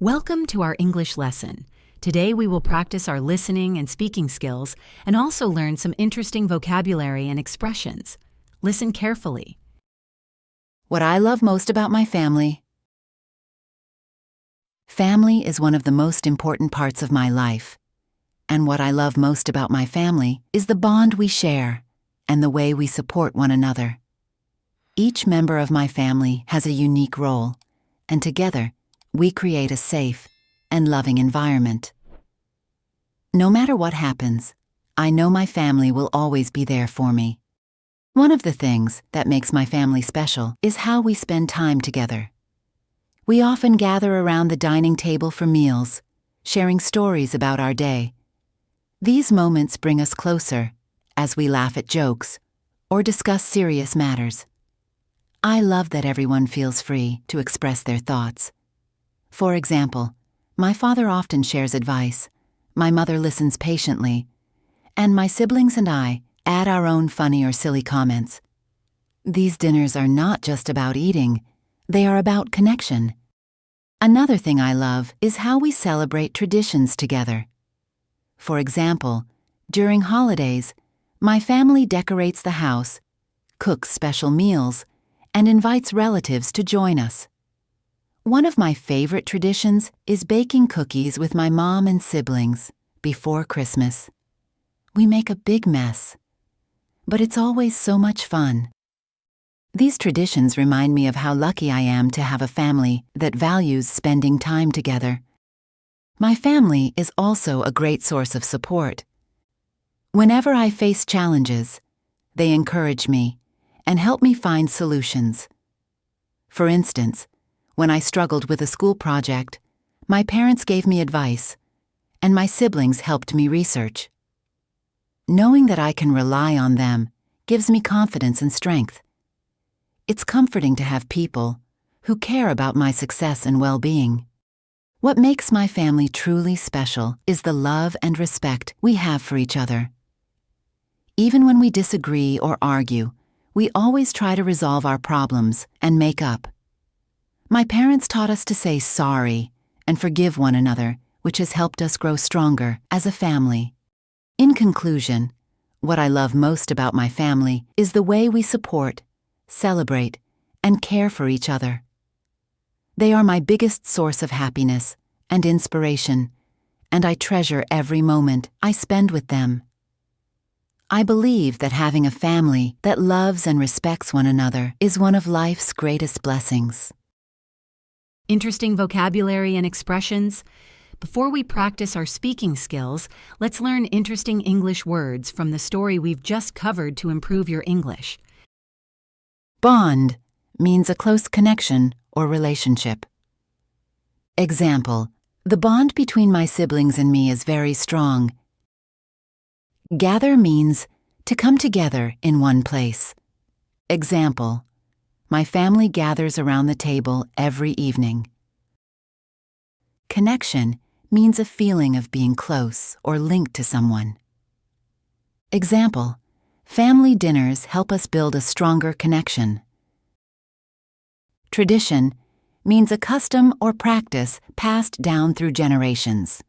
Welcome to our English lesson. Today we will practice our listening and speaking skills and also learn some interesting vocabulary and expressions. Listen carefully. What I love most about my family. Family is one of the most important parts of my life. And what I love most about my family is the bond we share and the way we support one another. Each member of my family has a unique role, and together, we create a safe and loving environment. No matter what happens, I know my family will always be there for me. One of the things that makes my family special is how we spend time together. We often gather around the dining table for meals, sharing stories about our day. These moments bring us closer as we laugh at jokes or discuss serious matters. I love that everyone feels free to express their thoughts. For example, my father often shares advice, my mother listens patiently, and my siblings and I add our own funny or silly comments. These dinners are not just about eating, they are about connection. Another thing I love is how we celebrate traditions together. For example, during holidays, my family decorates the house, cooks special meals, and invites relatives to join us. One of my favorite traditions is baking cookies with my mom and siblings before Christmas. We make a big mess, but it's always so much fun. These traditions remind me of how lucky I am to have a family that values spending time together. My family is also a great source of support. Whenever I face challenges, they encourage me and help me find solutions. For instance, when I struggled with a school project, my parents gave me advice, and my siblings helped me research. Knowing that I can rely on them gives me confidence and strength. It's comforting to have people who care about my success and well-being. What makes my family truly special is the love and respect we have for each other. Even when we disagree or argue, we always try to resolve our problems and make up. My parents taught us to say sorry and forgive one another, which has helped us grow stronger as a family. In conclusion, what I love most about my family is the way we support, celebrate, and care for each other. They are my biggest source of happiness and inspiration, and I treasure every moment I spend with them. I believe that having a family that loves and respects one another is one of life's greatest blessings. Interesting vocabulary and expressions? Before we practice our speaking skills, let's learn interesting English words from the story we've just covered to improve your English. Bond means a close connection or relationship. Example, the bond between my siblings and me is very strong. Gather means to come together in one place. Example, my family gathers around the table every evening. Connection means a feeling of being close or linked to someone. Example, family dinners help us build a stronger connection. Tradition means a custom or practice passed down through generations.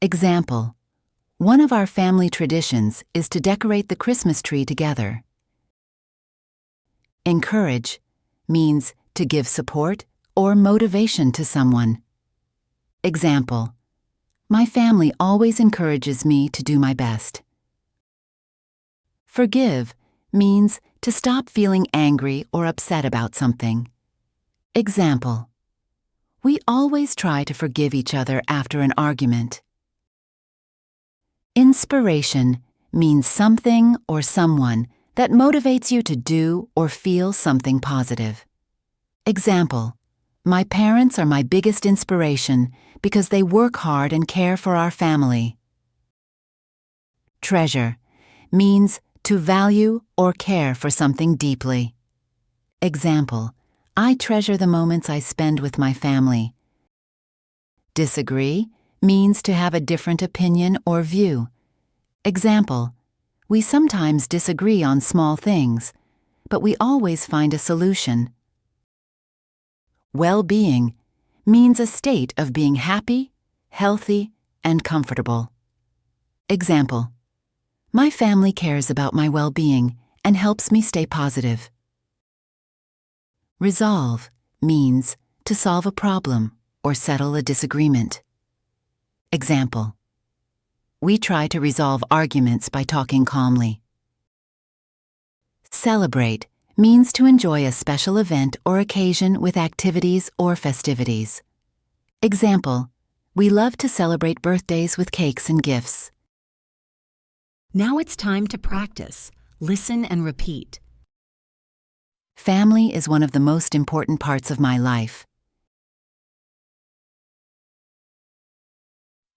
Example, one of our family traditions is to decorate the Christmas tree together. Encourage means to give support or motivation to someone. Example, my family always encourages me to do my best. Forgive means to stop feeling angry or upset about something. Example, we always try to forgive each other after an argument. Inspiration means something or someone that motivates you to do or feel something positive. Example, my parents are my biggest inspiration because they work hard and care for our family. Treasure means to value or care for something deeply. Example, I treasure the moments I spend with my family. Disagree means to have a different opinion or view. Example, we sometimes disagree on small things, but we always find a solution. Well-being means a state of being happy, healthy, and comfortable. Example: my family cares about my well-being and helps me stay positive. Resolve means to solve a problem or settle a disagreement. Example: we try to resolve arguments by talking calmly. Celebrate means to enjoy a special event or occasion with activities or festivities. Example: we love to celebrate birthdays with cakes and gifts. Now it's time to practice. Listen and repeat. Family is one of the most important parts of my life.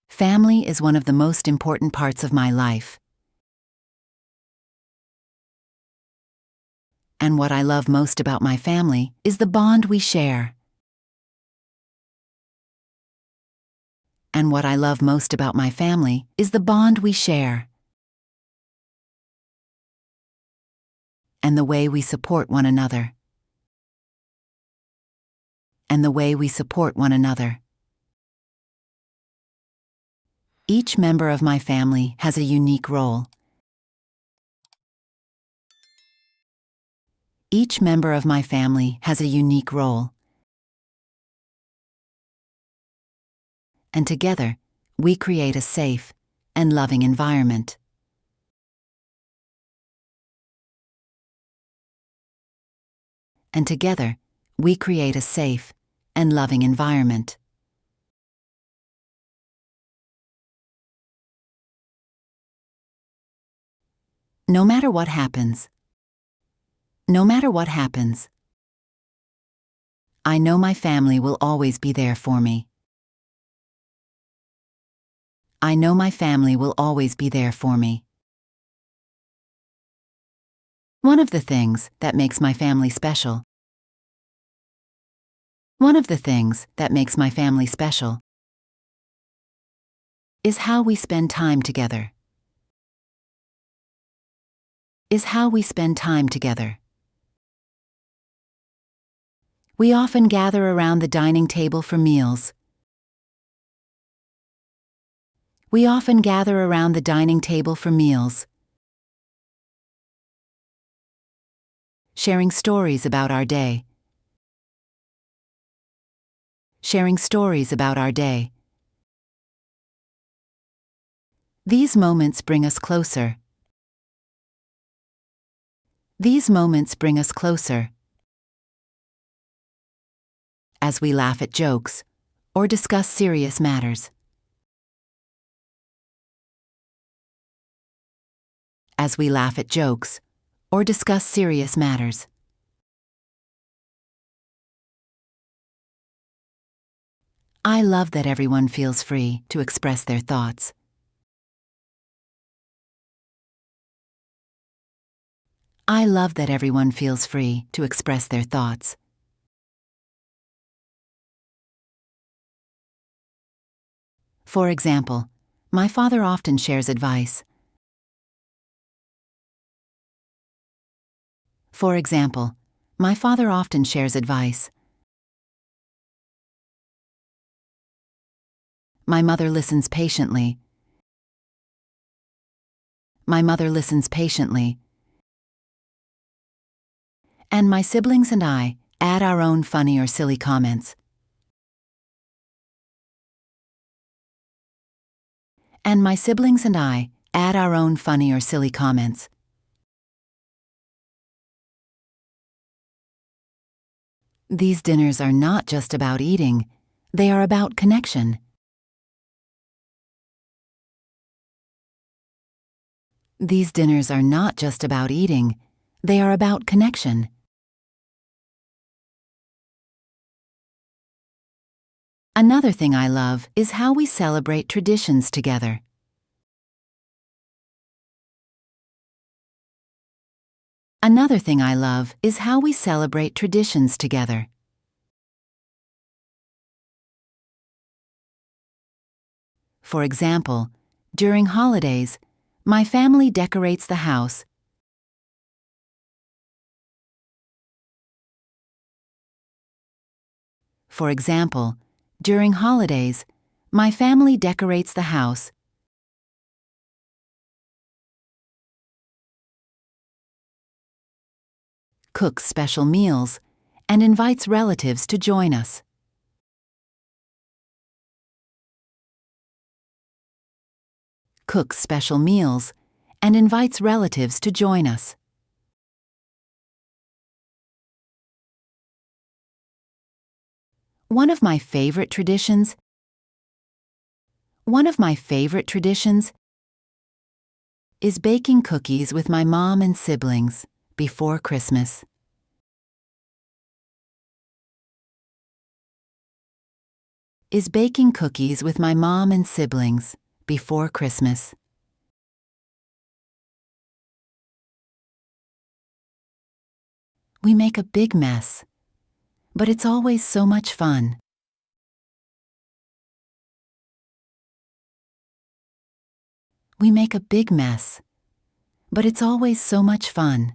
Family is one of the most important parts of my life. And what I love most about my family is the bond we share. And what I love most about my family is the bond we share. And the way we support one another. And the way we support one another. Each member of my family has a unique role. Each member of my family has a unique role. And together, we create a safe and loving environment. And together, we create a safe and loving environment. No matter what happens, no matter what happens, I know my family will always be there for me. I know my family will always be there for me. One of the things that makes my family special. One of the things that makes my family special is how we spend time together. Is how we spend time together. We often gather around the dining table for meals. We often gather around the dining table for meals. Sharing stories about our day. Sharing stories about our day. These moments bring us closer. These moments bring us closer. As we laugh at jokes or discuss serious matters. As we laugh at jokes or discuss serious matters. I love that everyone feels free to express their thoughts. I love that everyone feels free to express their thoughts. For example, my father often shares advice. For example, my father often shares advice. My mother listens patiently. My mother listens patiently. And my siblings and I add our own funny or silly comments. And my siblings and I add our own funny or silly comments. These dinners are not just about eating, they are about connection. These dinners are not just about eating, they are about connection. Another thing I love is how we celebrate traditions together. Another thing I love is how we celebrate traditions together. For example, during holidays, my family decorates the house. For example, During holidays, my family decorates the house, cooks special meals, and invites relatives to join us. Cooks special meals and invites relatives to join us. One of my favorite traditions is baking cookies with my mom and siblings before Christmas. Is baking cookies with my mom and siblings before Christmas. We make a big mess, but it's always so much fun. We make a big mess, but it's always so much fun.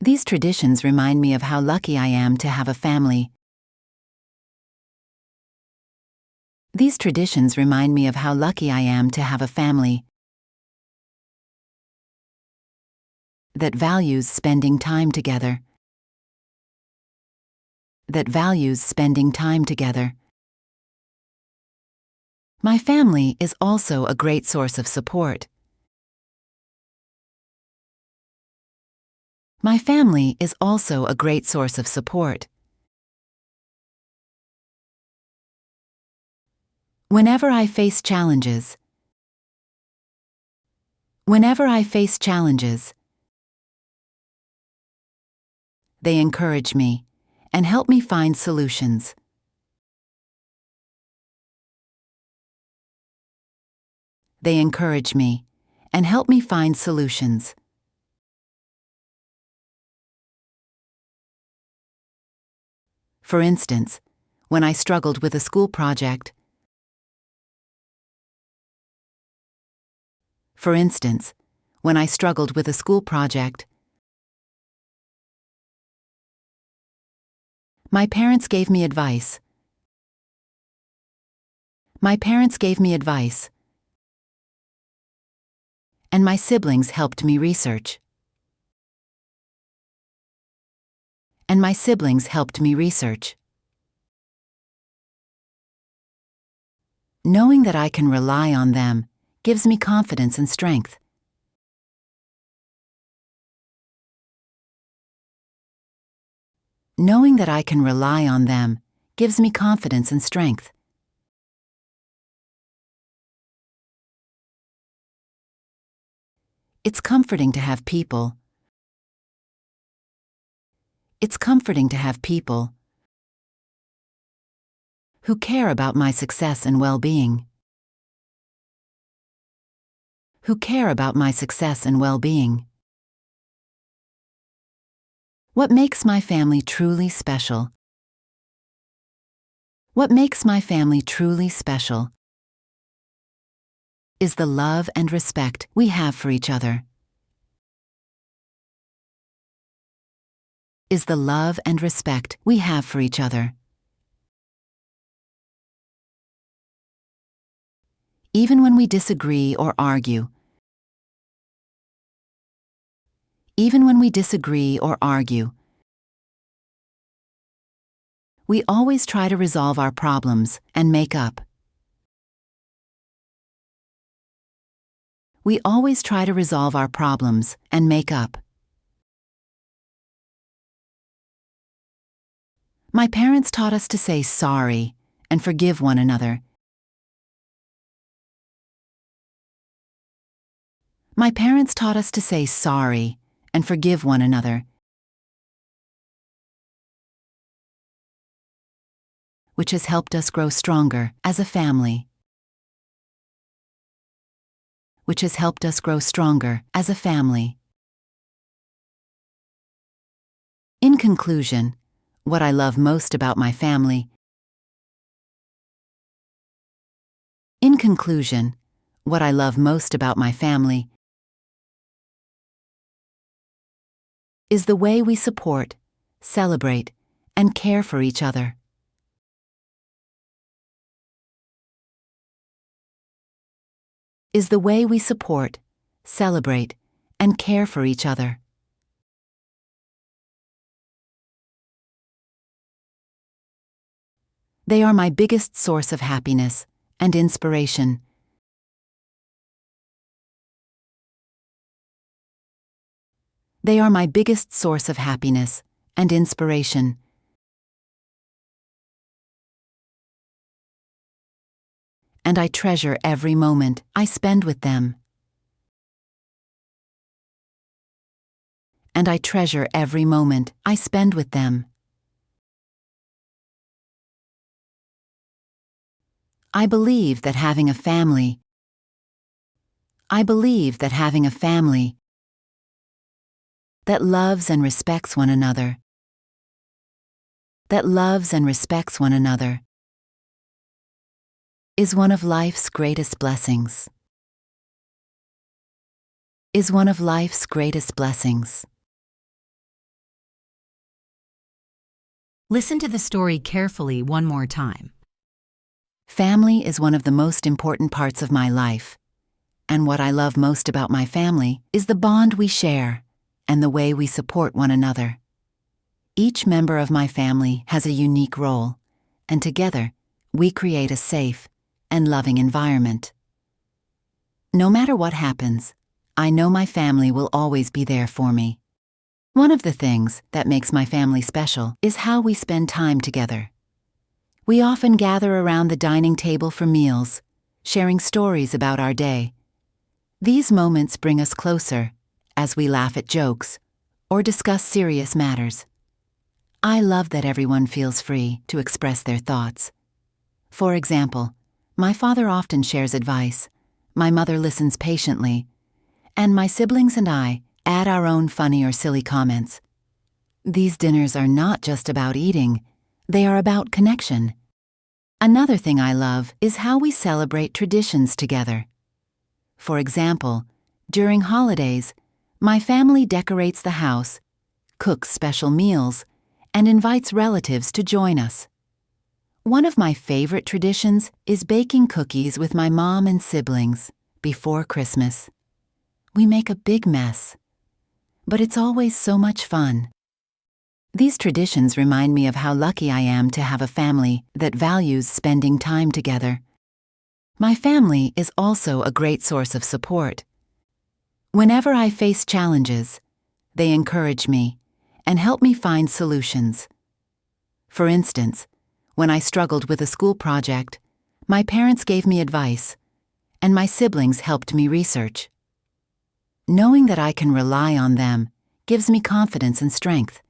These traditions remind me of how lucky I am to have a family. These traditions remind me of how lucky I am to have a family that values spending time together. That values spending time together. My family is also a great source of support. My family is also a great source of support. Whenever I face challenges, they encourage me and help me find solutions. They encourage me and help me find solutions. For instance, when I struggled with a school project. For instance, when I struggled with a school project, my parents gave me advice. My parents gave me advice. And my siblings helped me research. And my siblings helped me research. Knowing that I can rely on them gives me confidence and strength. Knowing that I can rely on them gives me confidence and strength. It's comforting to have people. It's comforting to have people who care about my success and well-being. Who care about my success and well-being. What makes my family truly special? What makes my family truly special is the love and respect we have for each other. Is the love and respect we have for each other. Even when we disagree or argue. Even when we disagree or argue. We always try to resolve our problems and make up. We always try to resolve our problems and make up. My parents taught us to say sorry and forgive one another. My parents taught us to say sorry and forgive one another, which has helped us grow stronger as a family. Which has helped us grow stronger as a family. In conclusion, what I love most about my family. In conclusion, what I love most about my family is the way we support celebrate, and care for each other. Is the way we support, celebrate, and care for each other. They are my biggest source of happiness and inspiration. They are my biggest source of happiness and inspiration. And I treasure every moment I spend with them. And I treasure every moment I spend with them. I believe that having a family that loves and respects one another, is one of life's greatest blessings. Listen to the story carefully one more time. Family is one of the most important parts of my life, and what I love most about my family is the bond we share and the way we support one another. Each member of my family has a unique role, and together we create a safe and loving environment. No matter what happens, I know my family will always be there for me. One of the things that makes my family special is how we spend time together. We often gather around the dining table for meals, sharing stories about our day. These moments bring us closer as we laugh at jokes or discuss serious matters. I love that everyone feels free to express their thoughts. For example, my father often shares advice, my mother listens patiently, and my siblings and I add our own funny or silly comments. These dinners are not just about eating, they are about connection. Another thing I love is how we celebrate traditions together. For example, during holidays, my family decorates the house, cooks special meals, and invites relatives to join us. One of my favorite traditions is baking cookies with my mom and siblings before Christmas. We make a big mess, but it's always so much fun. These traditions remind me of how lucky I am to have a family that values spending time together. My family is also a great source of support. Whenever I face challenges, they encourage me and help me find solutions. For instance, when I struggled with a school project, my parents gave me advice, and my siblings helped me research. Knowing that I can rely on them gives me confidence and strength.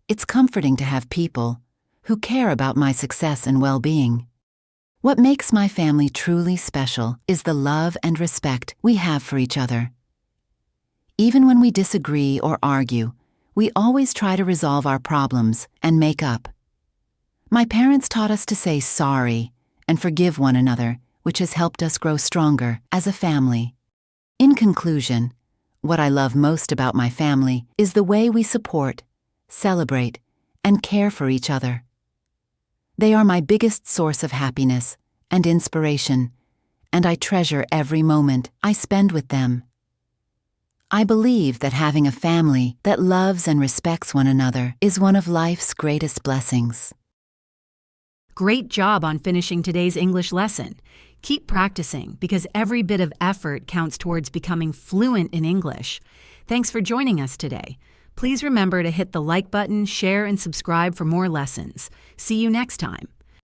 It's comforting to have people who care about my success and well-being. What makes my family truly special is the love and respect we have for each other. Even when we disagree or argue, we always try to resolve our problems and make up. My parents taught us to say sorry and forgive one another, which has helped us grow stronger as a family. In conclusion, what I love most about my family is the way we support, celebrate, and care for each other. They are my biggest source of happiness and inspiration, and I treasure every moment I spend with them. I believe that having a family that loves and respects one another is one of life's greatest blessings. Great job on finishing today's English lesson. Keep practicing because every bit of effort counts towards becoming fluent in English. Thanks for joining us today. Please remember to hit the like button, share, and subscribe for more lessons. See you next time.